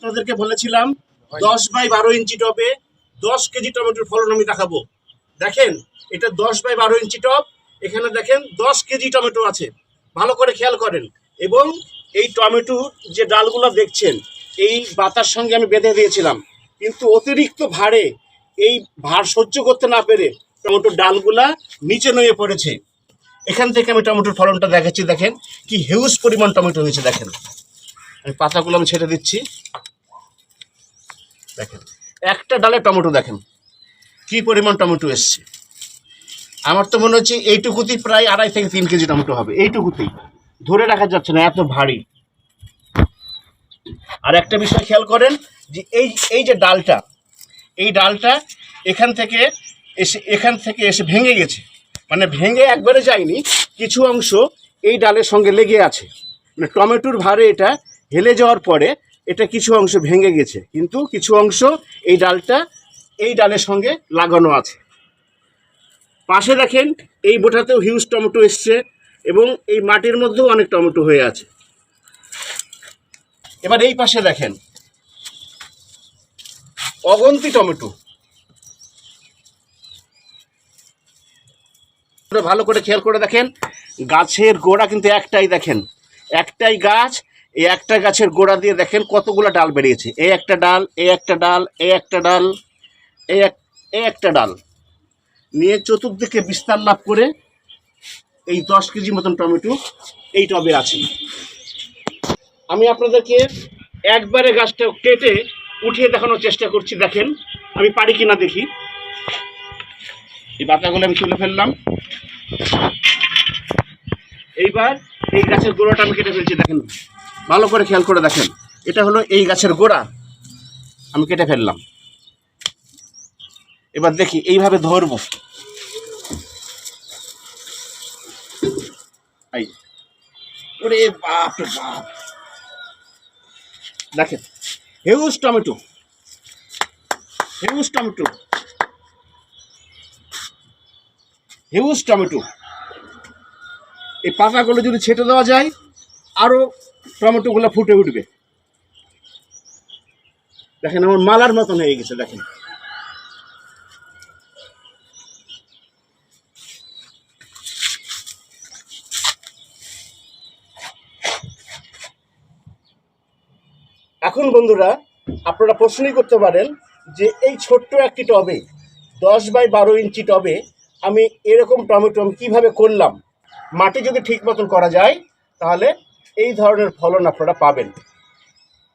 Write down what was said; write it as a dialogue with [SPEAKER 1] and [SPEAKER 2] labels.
[SPEAKER 1] আপনাদেরকে বলেছিলাম 10x12 ইঞ্চি টবে 10 কেজি টমেটোর ফলন আমি দেখাবো। দেখেন এটা 10x12 ইঞ্চি টব, এখানে দেখেন 10 কেজি টমেটো আছে। ভালো করে খেয়াল করেন। এবং এই টমেটোর যে ডালগুলো দেখছেন এই বাতার সঙ্গে আমি বেঁধে দিয়েছিলাম, কিন্তু অতিরিক্ত ভারে এই ভার সহ্য করতে না পেরে টমেটোর ডালগুলা নিচে নুয়ে পড়েছে। এখান থেকে আমি টমেটোর ফলনটা দেখাচ্ছি। দেখেন কি হিউজ পরিমাণ টমেটো নিচে। দেখেন আমি পাতাগুলো আমি ছেড়ে দিচ্ছি। দেখেন একটা ডালে টমেটো, দেখেন কি পরিমাণ টমেটো এসছে। আমার তো মনে হচ্ছে এইটুকুতেই প্রায় 2.5 থেকে 3 কেজি টমেটো হবে, এইটুকুতেই ধরে রাখা যাচ্ছে না, এত ভারী। আর একটা বিষয় খেয়াল করেন যে এই যে ডালটা, এই ডালটা এখান থেকে এসে ভেঙে গেছে, মানে ভেঙে একবারে যায়নি, কিছু অংশ এই ডালের সঙ্গে লেগে আছে। মানে টমেটোর ভারে এটা হেলে যাওয়ার পরে এটা কিছু অংশ ভেঙে গেছে, কিন্তু কিছু অংশ এই ডালের সঙ্গে লাগানো আছে। পাশে দেখেন এই বোটাতেও হিউজ টমেটো এসছে এবং এই মাটির মধ্যেও অনেক টমেটো হয়ে আছে। এবার এই পাশে দেখেন অগন্তি টমেটো। ভালো করে খেয়াল করে দেখেন, গাছের গোড়া কিন্তু একটাই। দেখেন একটাই গাছ, এই একটা গাছের গোড়া দিয়ে দেখেন কতগুলো ডাল বেরিয়েছে। এই একটা ডাল, এই একটা ডাল, এই একটা ডাল, এই একটা ডাল নিয়ে চতুর্দিকে বিস্তার লাভ করে এই 10 কেজি মতন টমেটো এই টবে আছে। আমি আপনাদেরকে একবারে গাছটা কেটে উঠিয়ে দেখানোর চেষ্টা করছি। দেখেন আমি পারি কিনা দেখি। এই পাতাগুলো আমি তুলে ফেললাম। এইবার এই গাছের গোড়াটা আমি কেটে ফেলছি। দেখেন ভালো করে খেয়াল করে দেখেন, এটা হলো এই গাছের গোড়া, আমি কেটে ফেললাম। এবার দেখি এইভাবে ধরবো। ওরে বাপ রে বাপ, দেখেন huge tomato, huge tomato, huge tomato. এই পাতাগুলো যদি ছেটে দেওয়া যায় আরো টমেটোগুলো ফুটে উঠবে। দেখেন আমার মালার মতন হয়ে গেছে। দেখেন এখন বন্ধুরা আপনারা প্রশ্নই করতে পারেন যে এই ছোট্ট একটি টবে 10x12 ইঞ্চি টবে আমি এরকম টমেটো আমি কীভাবে করলাম। মাটি যদি ঠিক মতন করা যায় তাহলে এই ধরনের ফলন আপনারা পাবেন।